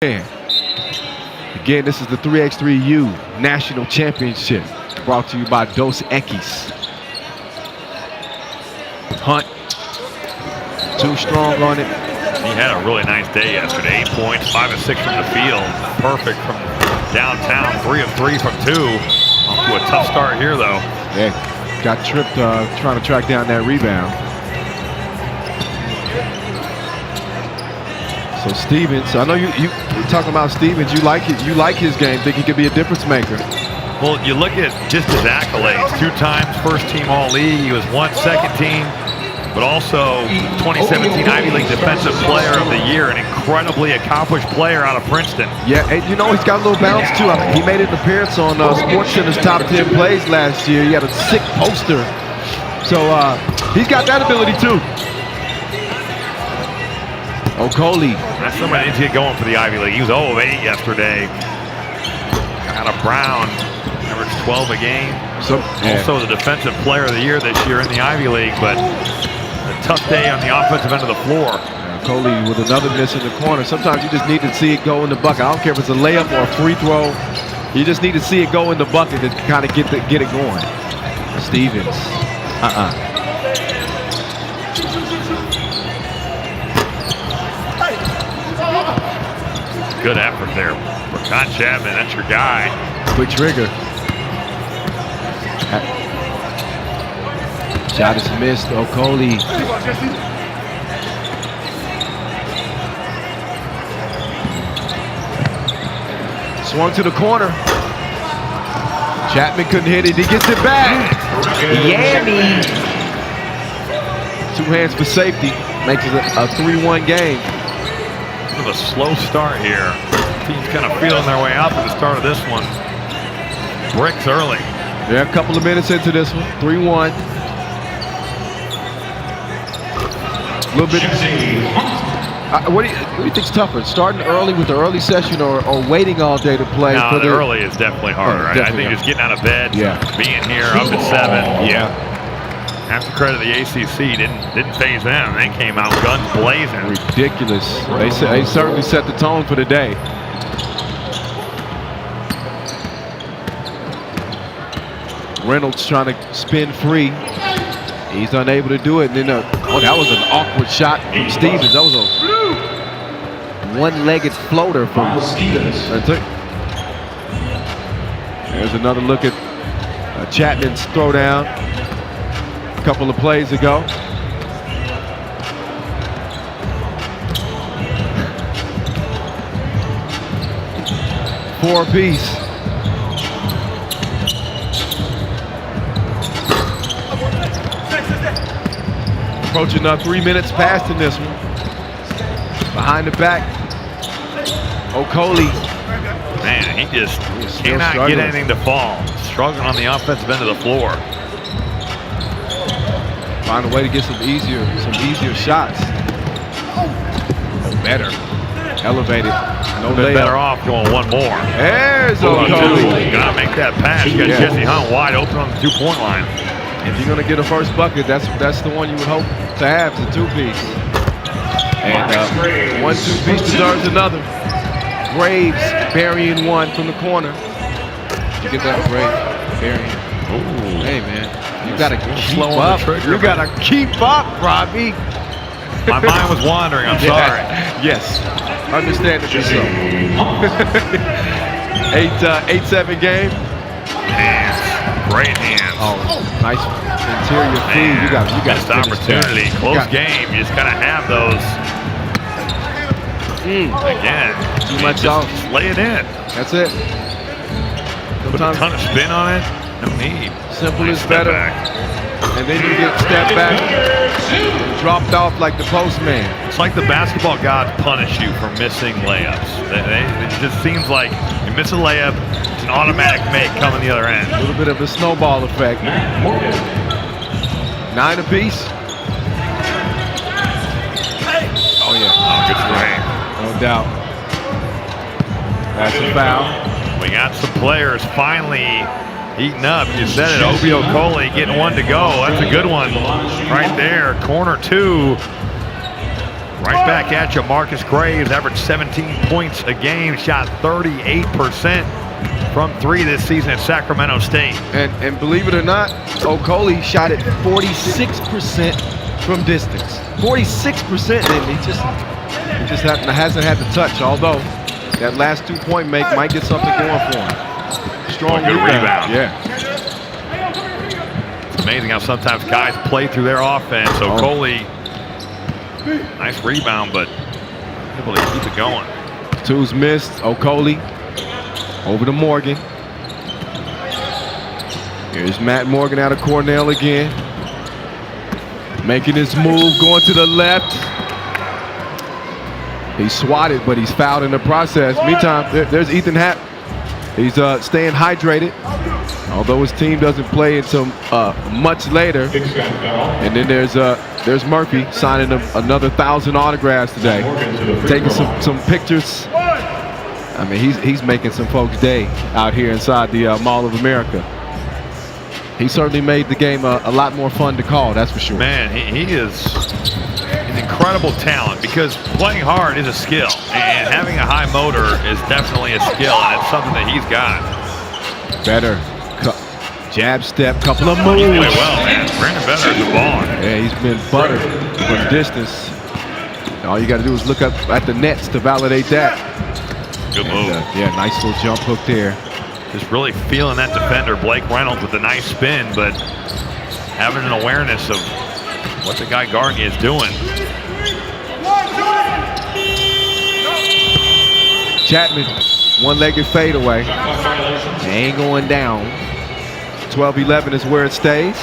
Again, this is the 3x3U National Championship brought to you by Dos Equis. Hunt, too strong on it. He had a really nice day yesterday. 8 points, 5 of 6 from the field. Perfect from downtown, 3 of 3 from 2. Off to a tough start here, though. Yeah, got tripped trying to track down that rebound. So Stevens, I know you talking about Stevens. You like it. You like his game. Think he could be a difference maker. Well, you look at just his accolades. 2 times first-team All-League. He was 1 second-team, but also 2017 Ivy League Defensive Player of the Year. An incredibly accomplished player out of Princeton. Yeah, and you know he's got a little bounce too. He made an appearance on SportsCenter's top 10 plays last year. He had a sick poster, so he's got that ability too. Okoli. That's somebody that needs to get going for the Ivy League. He was 0 of 8 yesterday. Out of Brown, averaged 12 a game. Also the Defensive Player of the Year this year in the Ivy League, but a tough day on the offensive end of the floor. Okoli with another miss in the corner. Sometimes you just need to see it go in the bucket. I don't care if it's a layup or a free throw. You just need to see it go in the bucket to kind of get it going. Stevens. Good effort there. Rakan Chapman, that's your guy. Quick trigger. Shot is missed. Okoli. Swung to the corner. Chapman couldn't hit it. He gets it back. Yammy. 2 hands for safety. Makes it a 3-1 game. Of a slow start here. Team's kind of feeling their way out at the start of this one. Bricks early. Yeah, a couple of minutes into this one. 3-1. A little bit. What do you think's tougher? Starting early with the early session or waiting all day to play? No, the early is definitely harder. I think just getting out of bed, being here up at 7. Yeah. Have to credit the ACC, didn't phase them. They came out guns blazing. Ridiculous. They certainly set the tone for the day. Reynolds trying to spin free. He's unable to do it. And then, that was an awkward shot from Stevens. That was a one-legged floater from Stevens. There's another look at Chapman's throwdown. Couple of plays ago. Four apiece. Approaching 3 minutes past in this one. Behind the back. Okoli. Man, he just cannot get anything to fall. Struggling on the offensive end of the floor. Find a way to get some easier shots. Better. Elevated. No layup. Better off going one more. There's Okoli. Gotta make that pass. You got Jesse Hunt wide open on the 2-point line. If you're gonna get a first bucket, that's the one you would hope to have, the 2-piece. And 1 2-piece deserves another. Graves burying one from the corner. Did you get that, Graves? Burying. Ooh. Hey man. You gotta keep up. You gotta keep up, Robbie. My mind was wandering. I'm sorry. Yes, understandably so. 8-7 game. Hands, great hands. Oh, nice interior feed. You got missed opportunity. Close game. You just gotta have those. Again, too much just lay it in. That's it. Put a ton of spin on it. No need. Simple is better. And then you get step back, dropped off like the postman. It's like the basketball gods punish you for missing layups. It just seems like you miss a layup, it's an automatic make coming the other end. A little bit of a snowball effect. 9 apiece. Oh yeah. Oh, good screen. No doubt. That's a foul. We got some players finally heating up. You said it, Obi Okoli getting one to go. That's a good one right there. Corner 2. Right back at you, Marcus Graves, averaged 17 points a game, shot 38% from 3 this season at Sacramento State. And believe it or not, Okoli shot it 46% from distance. 46%, and he just hasn't had the touch, although that last 2-point make might get something going for him. Strong rebound. Yeah. It's amazing how sometimes guys play through their offense. Okoli, nice rebound, but able to keep it going. 2's missed. Okoli over to Morgan. Here's Matt Morgan out of Cornell again. Making his move, going to the left. He's swatted, but he's fouled in the process. Meantime, there's Ethan Happ. He's staying hydrated, although his team doesn't play until much later. And then there's Murphy signing another 1,000 autographs today, taking some pictures. I mean, he's making some folks' day out here inside the Mall of America. He certainly made the game a lot more fun to call, that's for sure. Man, he is an incredible talent, because playing hard is a skill, and having a high motor is definitely a skill, and it's something that he's got. Better jab step, couple of moves. He's doing well, man. Brandon Better is a baller. Yeah, he's been buttered from distance. All you got to do is look up at the nets to validate that. Good move. Yeah, nice little jump hook there. Just really feeling that defender, Blake Reynolds, with a nice spin, but having an awareness of what the guy guarding is doing. Chapman, one-legged fadeaway. Ain't going down. 12-11 is where it stays.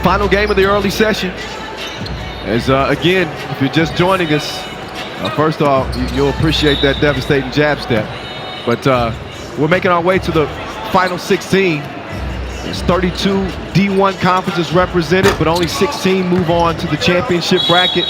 Final game of the early session. As again, if you're just joining us, first off, you'll appreciate that devastating jab step. But we're making our way to the final 16. There's 32 D1 conferences represented, but only 16 move on to the championship bracket.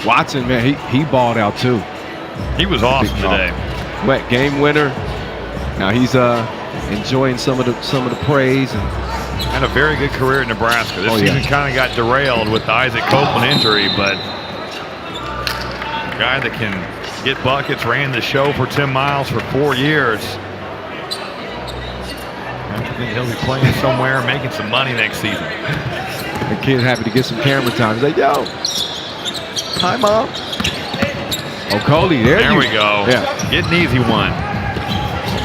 Watson, man, he balled out too. He was awesome today. Wet game winner. Now he's enjoying some of the praise and had a very good career in Nebraska. This season kind of got derailed with the Isaac Copeland injury, but a guy that can get buckets, ran the show for Tim Miles for 4 years. I think he'll be playing somewhere, making some money next season. The kid's happy to get some camera time. He's like, yo, hi, Mom. Okoli, there we go. Yeah. Get an easy one.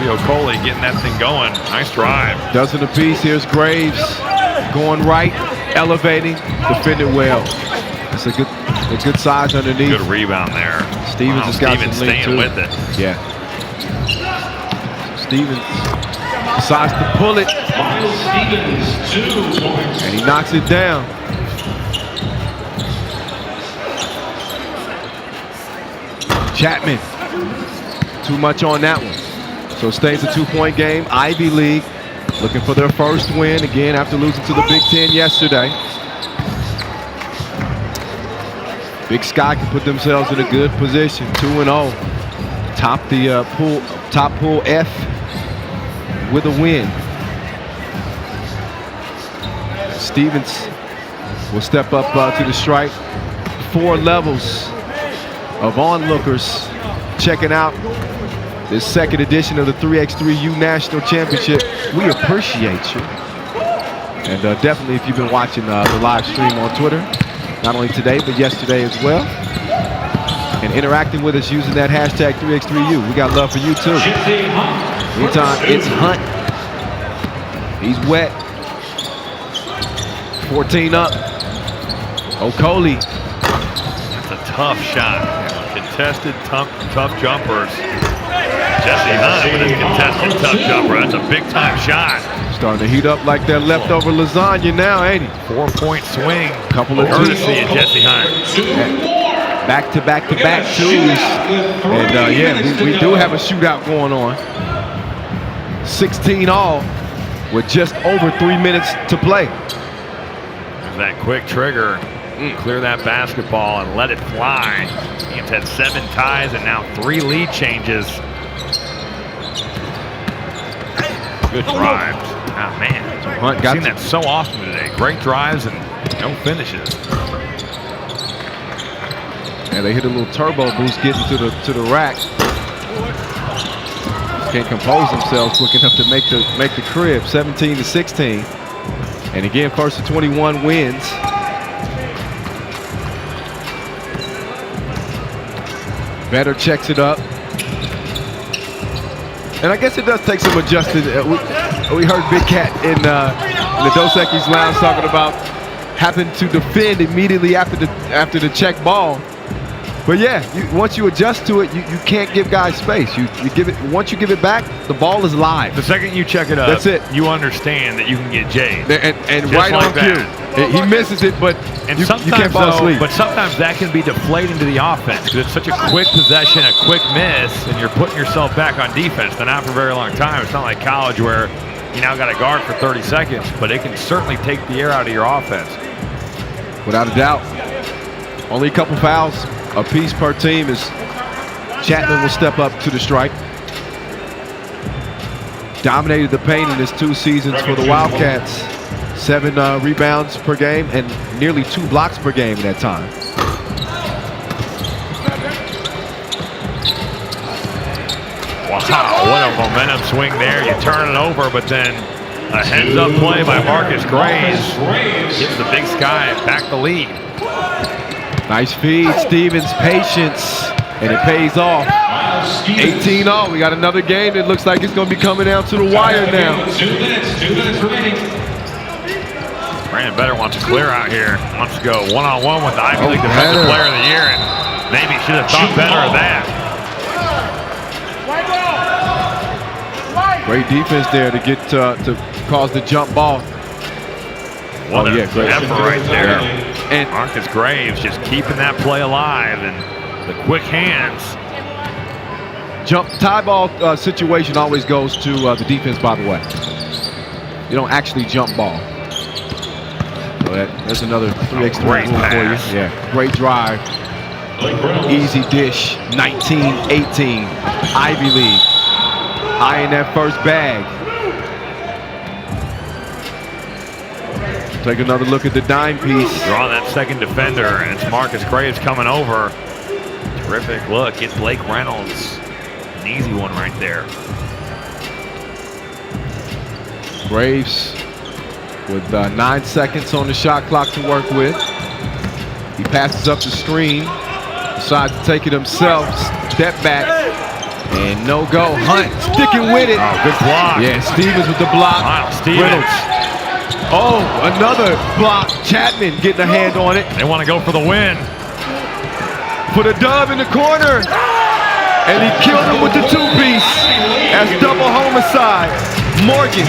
Okoli getting that thing going. Nice drive. Dozen apiece. Here's Graves going right, elevating, defended well. It's a good size underneath. Good rebound there. Stevens has got some length too. With it. Yeah. Stevens decides to pull it. And he knocks it down. Chapman. Too much on that one. So it stays a 2-point game. Ivy League looking for their first win again after losing to the Big Ten yesterday. Big Sky can put themselves in a good position, 2-0. Top the pool F with a win. Stevens will step up to the stripe. 4 levels of onlookers checking out this second edition of the 3x3U National Championship. We appreciate you. And definitely if you've been watching the live stream on Twitter, not only today, but yesterday as well, and interacting with us using that hashtag 3x3U. We got love for you too. Meantime, it's Hunt. He's wet. 14 up. Okoli. That's a tough shot. Contested, tough jumpers. Jesse Hunt with his contested tough jumper. That's a big-time shot. Starting to heat up like that leftover lasagna now, ain't he? 4-point swing. Couple of courtesy of Jesse Hunt. Back-to-back twos. And yeah, we do have a shootout going on. 16 all with just over 3 minutes to play. There's that quick trigger. Clear that basketball and let it fly. Teams had 7 ties and now 3 lead changes. Good drives. Oh, man. Hunt I've seen that so often today. Great drives and No finishes. And they hit a little turbo boost getting to the rack. Can't compose themselves quick enough to make the crib. 17-16. And again, first to 21 wins. Vetter checks it up. And I guess it does take some adjusting. We heard Big Cat in the Dos Equis lounge talking about having to defend immediately after the check ball. But yeah, once you adjust to it, you can't give guys space. You give it once you give it back, the ball is live. The second you check it up, that's it. You understand that you can get Jade. And right on cue. He misses it, but you can't fall asleep. But sometimes that can be deflating to the offense because it's such a quick possession, a quick miss, and you're putting yourself back on defense. But not for a very long time. It's not like college where you now got to guard for 30 seconds, but it can certainly take the air out of your offense. Without a doubt. Only a couple fouls a piece per team as Chapman will step up to the strike. Dominated the paint in his 2 seasons for the Wildcats. 7 rebounds per game and nearly 2 blocks per game in that time. Wow, what a momentum swing there. You turn it over, but then a heads-up play by Marcus Graves gives the Big Sky back the lead. Nice feed, Stevens, patience, and it pays off. 18-all, we got another game. It looks like it's going to be coming down to the wire now. 2 minutes remaining. Brandon Vetter wants to clear out here. Wants to go one-on-one with the Ivy League Defensive Player of the Year, and maybe should have thought better of that. Great defense there to get to cause the jump ball. What an effort right there. And Marcus Graves just keeping that play alive and the quick hands. Jump tie ball situation always goes to the defense, by the way. You don't actually jump ball. So that's another 3x3 great rule for you. pass. Yeah, great drive. Easy dish, 19-18, Ivy League. Eyeing that first bag. Take another look at the dime piece. Drawing that second defender, and it's Marcus Graves coming over. Terrific look. Get Blake Reynolds. An easy one right there. Graves with 9 seconds on the shot clock to work with. He passes up the screen. Decides to take it himself. Step back. And no go. Hunt sticking with it. Oh, good block. Yeah, Stevens with the block. Wow, Stevens. Reynolds. Oh, another block. Chapman getting a hand on it. They want to go for the win. Put a dub in the corner. And he killed him with the 2-piece. That's double homicide. Morgan.